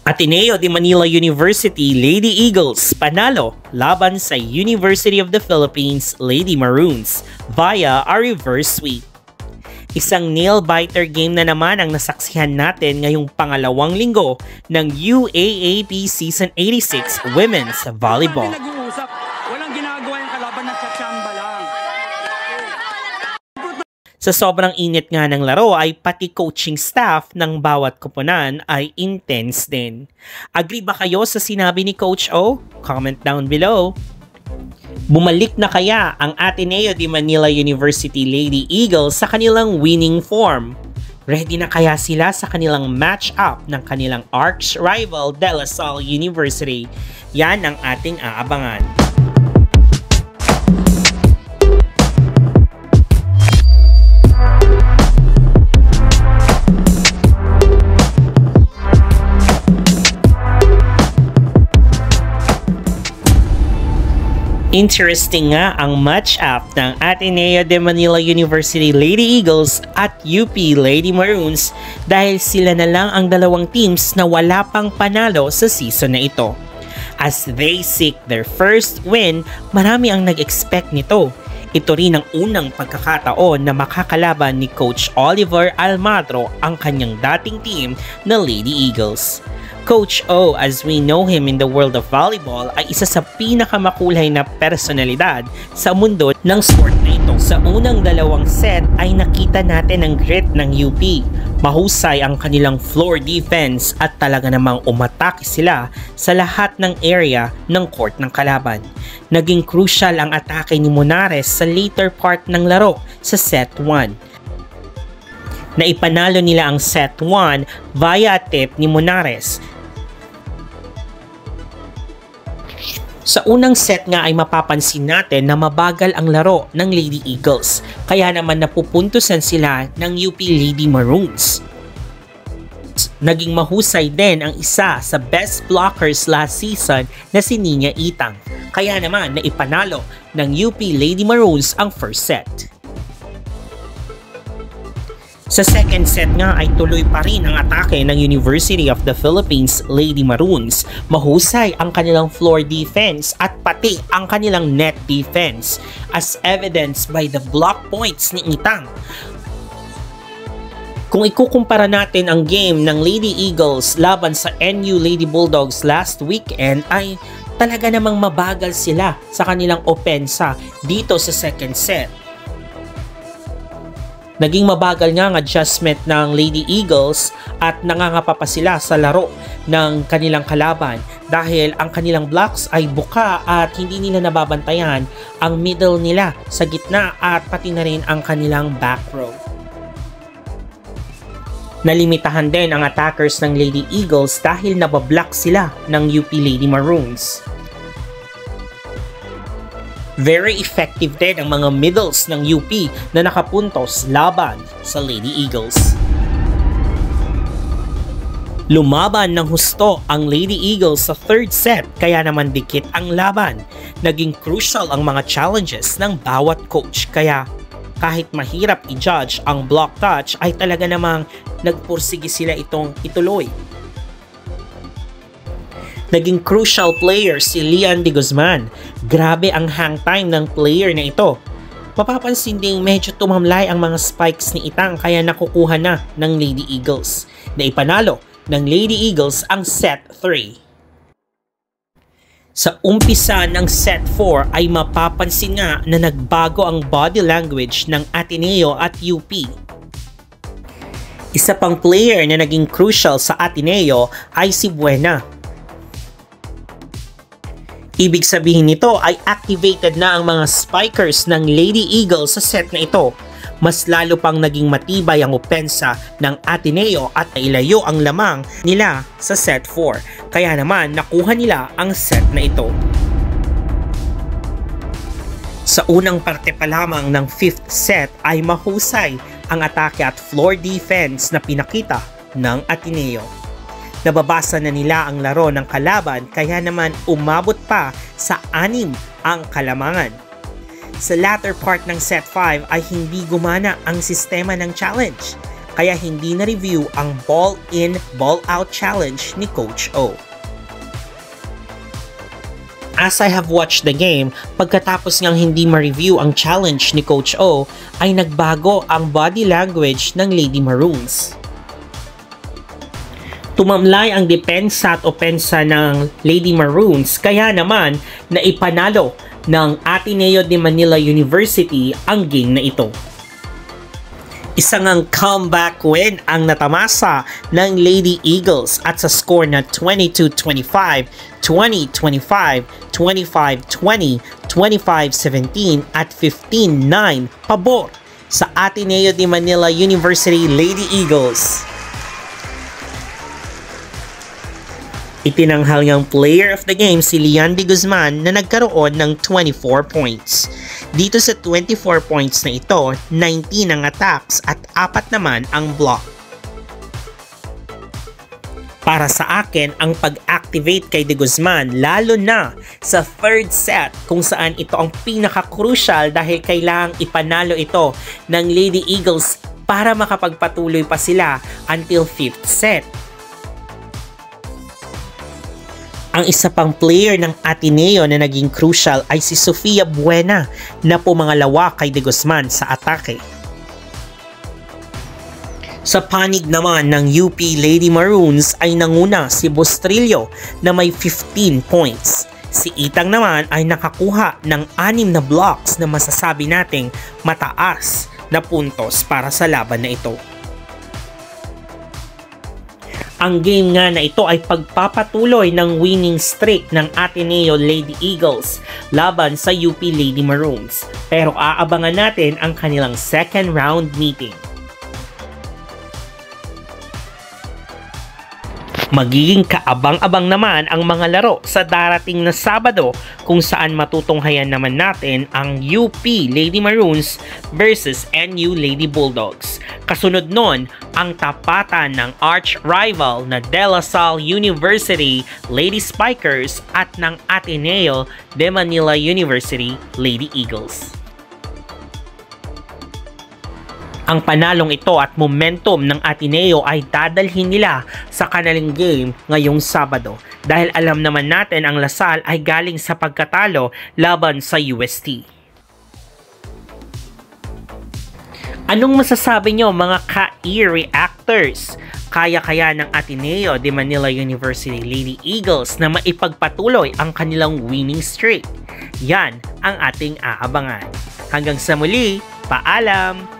Ateneo de Manila University Lady Eagles panalo laban sa University of the Philippines Lady Maroons via a reverse sweep. Isang nail-biter game na naman ang nasaksihan natin ngayong pangalawang linggo ng UAAP Season 86 Women's Volleyball. Walang ginagawa yung kalaban ng tsatsamba lang. Sa sobrang init nga ng laro ay pati coaching staff ng bawat koponan ay intense din. Agree ba kayo sa sinabi ni Coach O? Comment down below. Bumalik na kaya ang Ateneo de Manila University Lady Eagles sa kanilang winning form? Ready na kaya sila sa kanilang match-up ng kanilang arch rival De La Salle University? Yan ang ating aabangan. Interesting nga ang match-up ng Ateneo de Manila University Lady Eagles at UP Lady Maroons dahil sila na lang ang dalawang teams na wala pang panalo sa season na ito. As they seek their first win, marami ang nag-expect nito. Ito rin ang unang pagkakataon na makakalaban ni Coach Oliver Almadro ang kanyang dating team na Lady Eagles. Coach O, as we know him in the world of volleyball, ay isa sa pinakamakulay na personalidad sa mundo ng sport na ito. Sa unang dalawang set ay nakita natin ang grit ng UP. Mahusay ang kanilang floor defense at talaga namang umatake sila sa lahat ng area ng court ng kalaban. Naging crucial ang atake ni Monares sa later part ng laro sa set 1. Naipanalo nila ang set 1 via tip ni Monares. Sa unang set nga ay mapapansin natin na mabagal ang laro ng Lady Eagles, kaya naman napupuntusan sila ng UP Lady Maroons. Naging mahusay din ang isa sa best blockers last season na si Nina Itang, kaya naman naipanalo ng UP Lady Maroons ang first set. Sa second set nga ay tuloy pa rin ang atake ng University of the Philippines Lady Maroons. Mahusay ang kanilang floor defense at pati ang kanilang net defense as evidenced by the block points ni Itang. Kung ikukumpara natin ang game ng Lady Eagles laban sa NU Lady Bulldogs last weekend ay talaga namang mabagal sila sa kanilang opensa dito sa second set. Naging mabagal nga ang adjustment ng Lady Eagles at nangangapa pa sila sa laro ng kanilang kalaban dahil ang kanilang blocks ay buka at hindi nila nababantayan ang middle nila sa gitna at pati na rin ang kanilang back row. Nalimitahan din ang attackers ng Lady Eagles dahil nabablock sila ng UP Lady Maroons. Very effective din ang mga middles ng UP na nakapuntos laban sa Lady Eagles. Lumaban ng husto ang Lady Eagles sa third set kaya naman dikit ang laban. Naging crucial ang mga challenges ng bawat coach kaya kahit mahirap i-judge ang block touch ay talaga namang nagpursige sila itong ituloy. Naging crucial player si Lian de Guzman. Grabe ang hang time ng player na ito. Mapapansin ding medyo tumamlay ang mga spikes ni Itang kaya nakukuha na ng Lady Eagles. Naipanalo ng Lady Eagles ang set 3. Sa umpisa ng set 4 ay mapapansin nga na nagbago ang body language ng Ateneo at UP. Isa pang player na naging crucial sa Ateneo ay si Buena. Ibig sabihin nito ay activated na ang mga spikers ng Lady Eagles sa set na ito. Mas lalo pang naging matibay ang opensa ng Ateneo at nailayo ang lamang nila sa set 4. Kaya naman nakuha nila ang set na ito. Sa unang parte pa lamang ng 5th set ay mahusay ang atake at floor defense na pinakita ng Ateneo. Nababasa na nila ang laro ng kalaban kaya naman umabot pa sa 6 ang kalamangan. Sa latter part ng set 5 ay hindi gumana ang sistema ng challenge. kaya hindi na-review ang ball in, ball out challenge ni Coach O. As I have watched the game, pagkatapos ngang hindi ma-review ang challenge ni Coach O, ay nagbago ang body language ng Lady Maroons. Tumamlay ang depensa at opensa ng Lady Maroons, kaya naman naipanalo ng Ateneo de Manila University ang game na ito. Isang ang comeback win ang natamasa ng Lady Eagles at sa score na 22-25, 20-25, 25-20, 25-17 at 15-9 pabor sa Ateneo de Manila University Lady Eagles. Itinanghal niyang player of the game si Liandy Guzman na nagkaroon ng 24 points. Dito sa 24 points na ito, 19 ang attacks at 4 naman ang block. Para sa akin, ang pag-activate kay De Guzman, lalo na sa third set kung saan ito ang pinaka-crucial dahil kailangang ipanalo ito ng Lady Eagles para makapagpatuloy pa sila until 5th set. Ang isa pang player ng Ateneo na naging crucial ay si Sofia Buena na pumangalawa kay De Guzman sa atake. Sa panig naman ng UP Lady Maroons ay nanguna si Bostrillo na may 15 points. Si Itang naman ay nakakuha ng 6 na blocks na masasabi nating mataas na puntos para sa laban na ito. Ang game nga na ito ay pagpapatuloy ng winning streak ng Ateneo Lady Eagles laban sa UP Lady Maroons. Pero aabangan natin ang kanilang second round meeting. Magiging kaabang-abang naman ang mga laro sa darating na Sabado kung saan matutunghayan naman natin ang UP Lady Maroons versus NU Lady Bulldogs. Kasunod nun, ang tapatan ng arch-rival na De La Salle University Lady Spikers at ng Ateneo de Manila University Lady Eagles. Ang panalong ito at momentum ng Ateneo ay dadalhin nila sa kanilang game ngayong Sabado dahil alam naman natin ang Lasal ay galing sa pagkatalo laban sa UST. Anong masasabi nyo mga ka-e-reactors? Kaya-kaya ng Ateneo de Manila University Lady Eagles na maipagpatuloy ang kanilang winning streak? Yan ang ating aabangan. Hanggang sa muli, paalam!